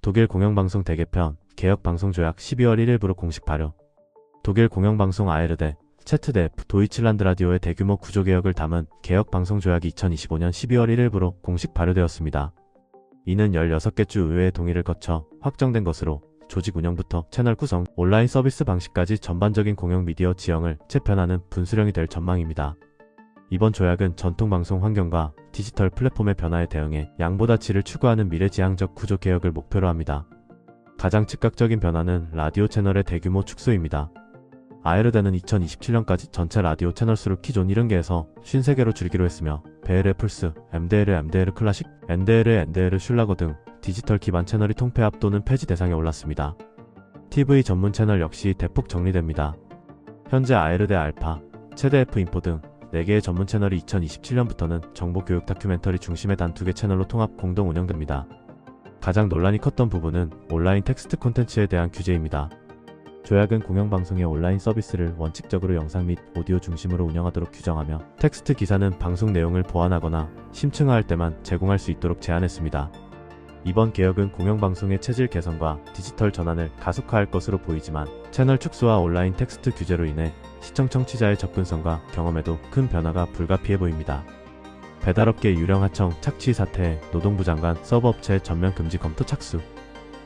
독일 공영방송 대개편, 개혁방송조약 12월 1일부로 공식 발효. 독일 공영방송 ARD, ZDF, 도이칠란드 라디오의 대규모 구조개혁을 담은 개혁방송조약이 2025년 12월 1일부로 공식 발효되었습니다. 이는 16개 주 의회의 동의를 거쳐 확정된 것으로 조직 운영부터 채널 구성, 온라인 서비스 방식까지 전반적인 공영 미디어 지형을 재편하는 분수령이 될 전망입니다. 이번 조약은 전통방송 환경과 디지털 플랫폼의 변화에 대응해 양보다 질을 추구하는 미래지향적 구조 개혁을 목표로 합니다. 가장 즉각적인 변화는 라디오 채널의 대규모 축소입니다. ARD는 2027년까지 전체 라디오 채널 수를 기존 70개에서 53개로 줄이기로 했으며 BL의 플스, MDL의 MDL 클래식, NDL의 NDL 슐라거 등 디지털 기반 채널이 통폐합 또는 폐지 대상에 올랐습니다. TV 전문 채널 역시 대폭 정리됩니다. 현재 ARD 알파, ZDF 인포 등 4개의 전문 채널이 2027년부터는 정보 교육 다큐멘터리 중심의 단 2개 채널로 통합 공동 운영됩니다. 가장 논란이 컸던 부분은 온라인 텍스트 콘텐츠에 대한 규제입니다. 조약은 공영방송의 온라인 서비스를 원칙적으로 영상 및 오디오 중심으로 운영하도록 규정하며 텍스트 기사는 방송 내용을 보완하거나 심층화할 때만 제공할 수 있도록 제한했습니다. 이번 개혁은 공영방송의 체질 개선과 디지털 전환을 가속화할 것으로 보이지만 채널 축소와 온라인 텍스트 규제로 인해 시청 청취자의 접근성과 경험에도 큰 변화가 불가피해 보입니다. 배달업계 유령 하청 착취 사태에 노동부 장관 서브업체 전면 금지 검토 착수.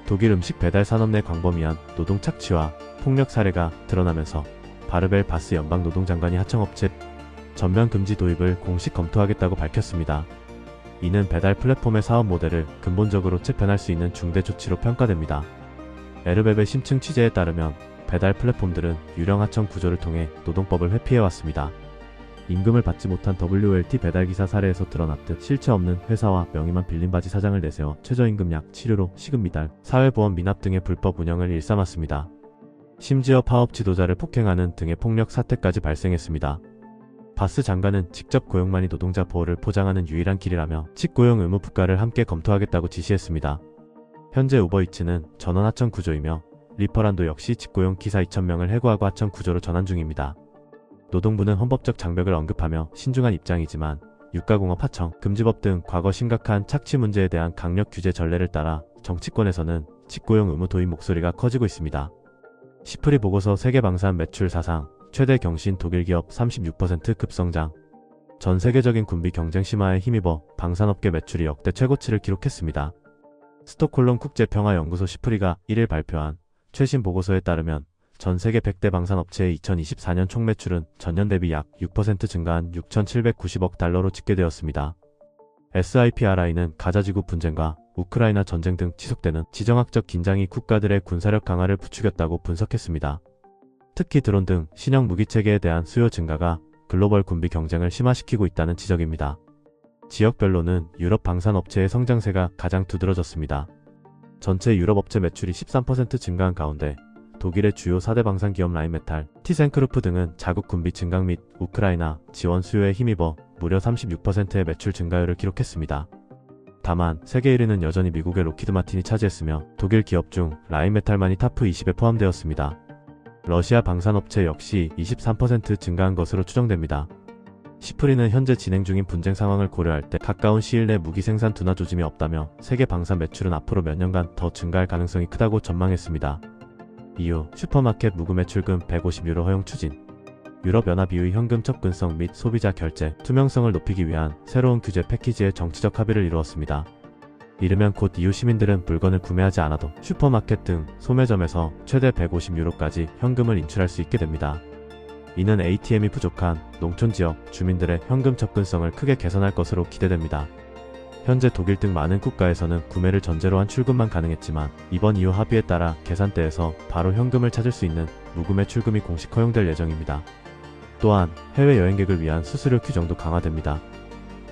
독일 음식 배달 산업 내 광범위한 노동 착취와 폭력 사례가 드러나면서 바르벨 바스 연방 노동장관이 하청업체 전면 금지 도입을 공식 검토하겠다고 밝혔습니다. 이는 배달 플랫폼의 사업 모델을 근본적으로 재편할 수 있는 중대 조치로 평가됩니다. 에르베베 심층 취재에 따르면 배달 플랫폼들은 유령 하청 구조를 통해 노동법을 회피해왔습니다. 임금을 받지 못한 WLT 배달기사 사례에서 드러났듯 실체 없는 회사와 명의만 빌린 바지 사장을 내세워 최저임금 약 치료로 시급 미달, 사회보험 미납 등의 불법 운영을 일삼았습니다. 심지어 파업 지도자를 폭행하는 등의 폭력 사태까지 발생했습니다. 바스 장관은 직접 고용만이 노동자 보호를 포장하는 유일한 길이라며 직고용 의무 부과를 함께 검토하겠다고 지시했습니다. 현재 우버이츠는 전원 하청 구조이며 리퍼란도 역시 직고용 기사 2,000명을 해고하고 하청 구조로 전환 중입니다. 노동부는 헌법적 장벽을 언급하며 신중한 입장이지만 유가공업 하청, 금지법 등 과거 심각한 착취 문제에 대한 강력 규제 전례를 따라 정치권에서는 직고용 의무 도입 목소리가 커지고 있습니다. 시프리 보고서 세계 방산 매출 사상 최대 경신 독일 기업 36% 급성장. 전 세계적인 군비 경쟁 심화에 힘입어 방산업계 매출이 역대 최고치를 기록했습니다. 스톡홀름 국제평화연구소 시프리가 1일 발표한 최신 보고서에 따르면 전 세계 100대 방산업체의 2024년 총 매출은 전년 대비 약 6% 증가한 6,790억 달러로 집계되었습니다. SIPRI는 가자지구 분쟁과 우크라이나 전쟁 등 지속되는 지정학적 긴장이 국가들의 군사력 강화를 부추겼다고 분석했습니다. 특히 드론 등 신형 무기체계에 대한 수요 증가가 글로벌 군비 경쟁을 심화시키고 있다는 지적입니다. 지역별로는 유럽 방산업체의 성장세가 가장 두드러졌습니다. 전체 유럽 업체 매출이 13% 증가한 가운데 독일의 주요 4대 방산기업 라인메탈, 티센크루프 등은 자국 군비 증강 및 우크라이나 지원 수요에 힘입어 무려 36%의 매출 증가율을 기록했습니다. 다만 세계 1위는 여전히 미국의 로키드 마틴이 차지했으며 독일 기업 중 라인메탈만이 탑 20에 포함되었습니다. 러시아 방산업체 역시 23% 증가한 것으로 추정됩니다. 시프리는 현재 진행 중인 분쟁 상황을 고려할 때 가까운 시일 내 무기 생산 둔화 조짐이 없다며 세계 방산 매출은 앞으로 몇 년간 더 증가할 가능성이 크다고 전망했습니다. 이후 슈퍼마켓 무구 매출금 150유로 허용 추진. 유럽연합-EU의 현금 접근성 및 소비자 결제, 투명성을 높이기 위한 새로운 규제 패키지의 정치적 합의를 이루었습니다. 이르면 곧 EU 시민들은 물건을 구매하지 않아도 슈퍼마켓 등 소매점에서 최대 150유로까지 현금을 인출할 수 있게 됩니다. 이는 ATM이 부족한 농촌지역 주민들의 현금 접근성을 크게 개선할 것으로 기대됩니다. 현재 독일 등 많은 국가에서는 구매를 전제로 한 출금만 가능했지만 이번 EU 합의에 따라 계산대에서 바로 현금을 찾을 수 있는 무구매 출금이 공식 허용될 예정입니다. 또한 해외 여행객을 위한 수수료 규정도 강화됩니다.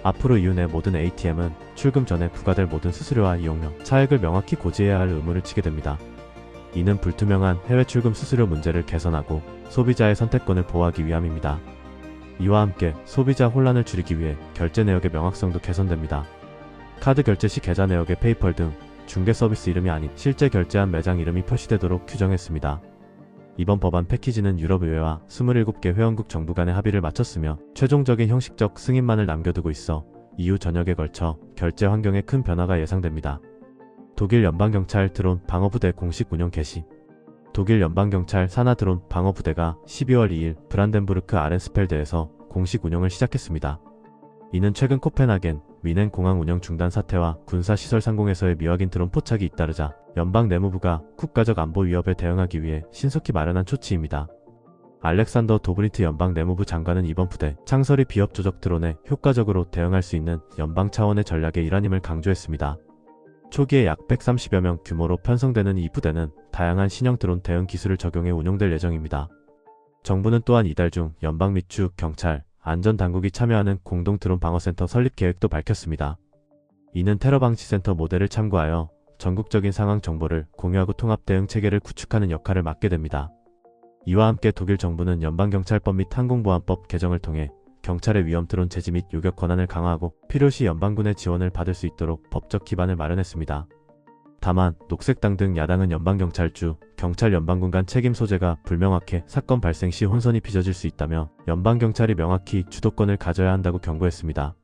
앞으로 EU 내 모든 ATM은 출금 전에 부과될 모든 수수료와 이용료, 차액을 명확히 고지해야 할 의무를 지게 됩니다. 이는 불투명한 해외 출금 수수료 문제를 개선하고 소비자의 선택권을 보호하기 위함입니다. 이와 함께 소비자 혼란을 줄이기 위해 결제 내역의 명확성도 개선됩니다. 카드 결제 시 계좌 내역의 페이펄 등 중개 서비스 이름이 아닌 실제 결제한 매장 이름이 표시되도록 규정했습니다. 이번 법안 패키지는 유럽의회와 27개 회원국 정부 간의 합의를 마쳤으며 최종적인 형식적 승인만을 남겨두고 있어 EU 전역에 걸쳐 결제 환경에 큰 변화가 예상됩니다. 독일 연방경찰 드론 방어부대 공식 운영 개시. 독일 연방경찰 산하 드론 방어부대가 12월 2일 브란덴부르크 아렌스펠드에서 공식 운영을 시작했습니다. 이는 최근 코펜하겐, 위넨 공항 운영 중단 사태와 군사시설 상공에서의 미확인 드론 포착이 잇따르자 연방 내무부가 국가적 안보 위협에 대응하기 위해 신속히 마련한 조치입니다. 알렉산더 도브리트 연방 내무부 장관은 이번 부대 창설이 비협 조적 드론에 효과적으로 대응할 수 있는 연방 차원의 전략의 일환임을 강조했습니다. 초기에 약 130여 명 규모로 편성되는 이 부대는 다양한 신형 드론 대응 기술을 적용해 운용될 예정입니다. 정부는 또한 이달 중 연방 및 주 경찰, 안전당국이 참여하는 공동 드론 방어센터 설립 계획도 밝혔습니다. 이는 테러 방지센터 모델을 참고하여 전국적인 상황 정보를 공유하고 통합 대응 체계를 구축하는 역할을 맡게 됩니다. 이와 함께 독일 정부는 연방경찰법 및 항공보안법 개정을 통해 경찰의 위험 드론 제지 및 요격 권한을 강화하고 필요시 연방군의 지원을 받을 수 있도록 법적 기반을 마련했습니다. 다만 녹색당 등 야당은 연방경찰주, 경찰 연방군 간 책임 소재가 불명확해 사건 발생 시 혼선이 빚어질 수 있다며 연방경찰이 명확히 주도권을 가져야 한다고 경고했습니다.